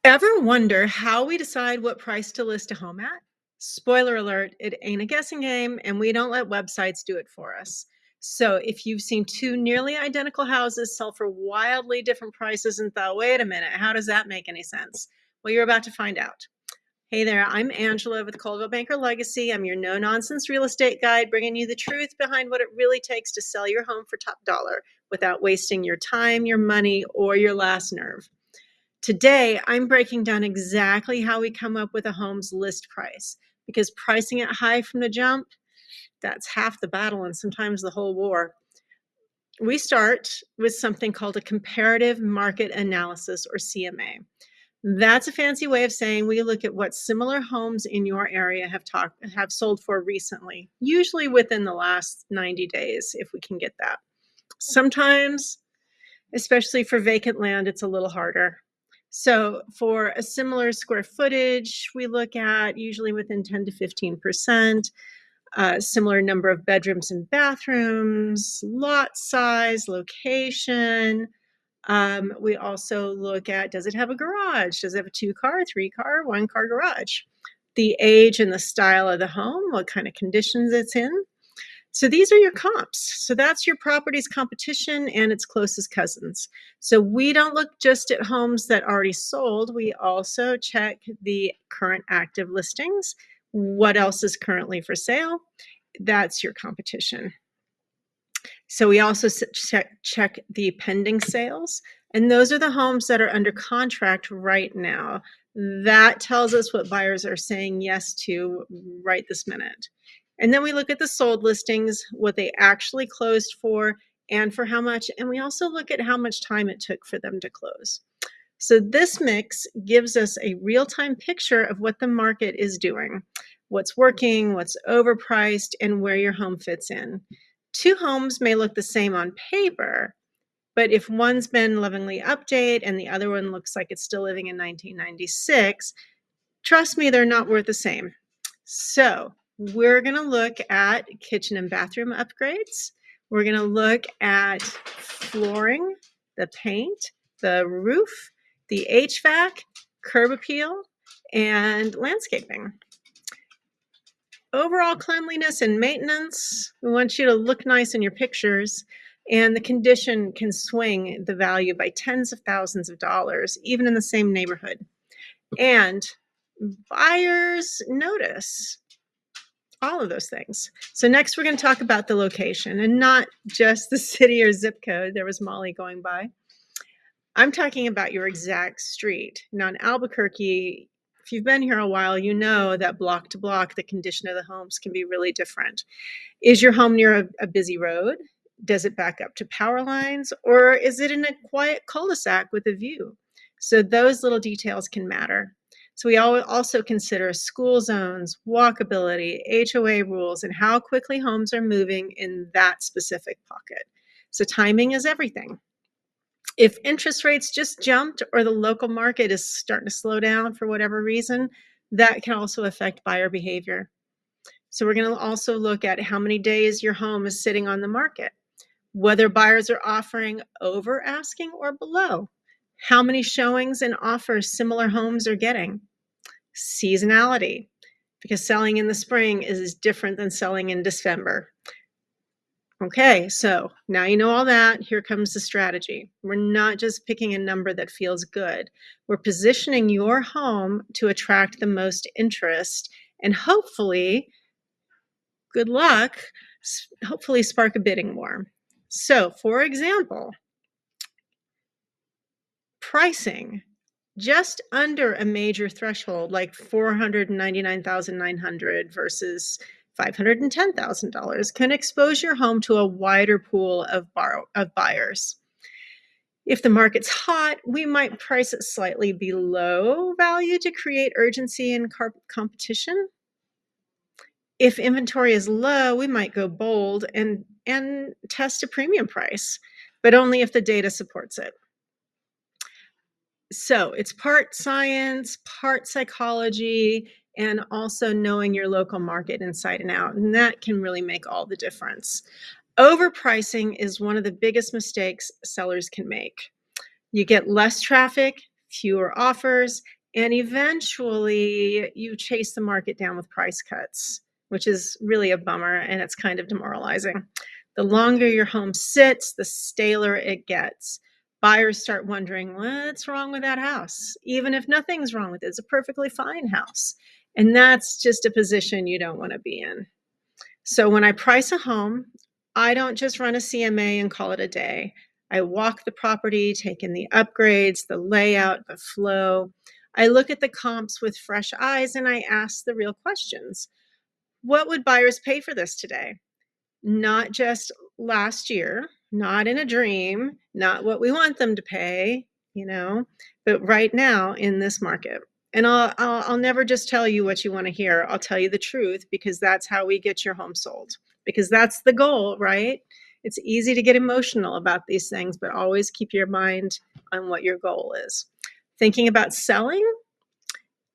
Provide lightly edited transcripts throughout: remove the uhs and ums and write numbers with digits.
Ever wonder how we decide what price to list a home at? Spoiler alert, it ain't a guessing game, and we don't let websites do it for us. So if you've seen two nearly identical houses sell for wildly different prices and thought, wait a minute, how does that make any sense? Well, you're about to find out. Hey there, I'm Angela with Coldwell Banker Legacy. I'm your no nonsense real estate guide, bringing you the truth behind what it really takes to sell your home for top dollar without wasting your time, your money, or your last nerve. Today, I'm breaking down exactly how we come up with a home's list price, because pricing it high from the jump, that's half the battle and sometimes the whole war. We start with something called a comparative market analysis, or CMA. That's a fancy way of saying we look at what similar homes in your area have sold for recently, usually within the last 90 days, if we can get that. Sometimes, especially for vacant land, it's a little harder. So for a similar square footage, we look at usually within 10 to 15%, similar number of bedrooms and bathrooms, lot size, location. We also look at, does it have a garage? Does it have a 2-car, 3-car, 1-car garage? The age and the style of the home, what kind of conditions it's in. So these are your comps. So that's your property's competition and its closest cousins. So we don't look just at homes that already sold. We also check the current active listings. What else is currently for sale? That's your competition. So we also check the pending sales. And those are the homes that are under contract right now. That tells us what buyers are saying yes to right this minute. And then we look at the sold listings, what they actually closed for, and for how much. And we also look at how much time it took for them to close. So this mix gives us a real-time picture of what the market is doing, what's working, what's overpriced, and where your home fits in. Two homes may look the same on paper, but if one's been lovingly updated and the other one looks like it's still living in 1996, trust me, they're not worth the same. So we're going to look at kitchen and bathroom upgrades. We're going to look at flooring, the paint, the roof, the HVAC, curb appeal, and landscaping. Overall cleanliness and maintenance, we want you to look nice in your pictures, and the condition can swing the value by tens of thousands of dollars, even in the same neighborhood. And buyers notice all of those things. So next we're going to talk about the location, and not just the city or zip code. There was Molly going by. I'm talking about your exact street. Now in Albuquerque, if you've been here a while, you know that block to block, the condition of the homes can be really different. Is your home near a busy road? Does it back up to power lines? Or is it in a quiet cul-de-sac with a view? So those little details can matter. So we also consider school zones, walkability, HOA rules, and how quickly homes are moving in that specific pocket. So timing is everything. If interest rates just jumped or the local market is starting to slow down for whatever reason, that can also affect buyer behavior. So we're going to also look at how many days your home is sitting on the market, whether buyers are offering over asking or below, how many showings and offers similar homes are getting, seasonality, because selling in the spring is different than selling in December. Okay, so now you know all that. Here comes the strategy. We're not just picking a number that feels good. We're positioning your home to attract the most interest and hopefully, good luck, hopefully spark a bidding war. So, for example, pricing just under a major threshold like $499,900 versus $510,000 can expose your home to a wider pool of buyers. If the market's hot, we might price it slightly below value to create urgency and competition. If inventory is low, we might go bold and test a premium price, but only if the data supports it. So it's part science, part psychology, and also knowing your local market inside and out. And that can really make all the difference. Overpricing is one of the biggest mistakes sellers can make. You get less traffic, fewer offers, and eventually you chase the market down with price cuts, which is really a bummer and it's kind of demoralizing. The longer your home sits, the staler it gets. Buyers start wondering, what's wrong with that house? Even if nothing's wrong with it, it's a perfectly fine house. And that's just a position you don't want to be in. So when I price a home, I don't just run a CMA and call it a day. I walk the property, take in the upgrades, the layout, the flow. I look at the comps with fresh eyes and I ask the real questions. What would buyers pay for this today? Not just last year, not in a dream, not what we want them to pay, but right now in this market. And I'll never just tell you what you want to hear. I'll tell you the truth because that's how we get your home sold. Because that's the goal, right? It's easy to get emotional about these things, but always keep your mind on what your goal is. Thinking about selling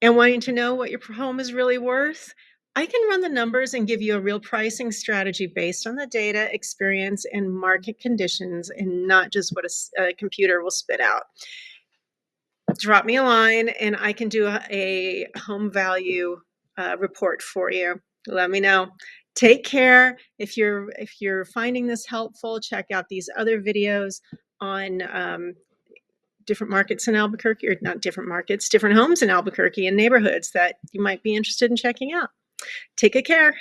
and wanting to know what your home is really worth, I can run the numbers and give you a real pricing strategy based on the data, experience, and market conditions, and not just what a computer will spit out. Drop me a line and I can do a home value report for you. Let me know. Take care. If you're finding this helpful, check out these other videos on different markets in Albuquerque, or not different markets, different homes in Albuquerque and neighborhoods that you might be interested in checking out. Take good care.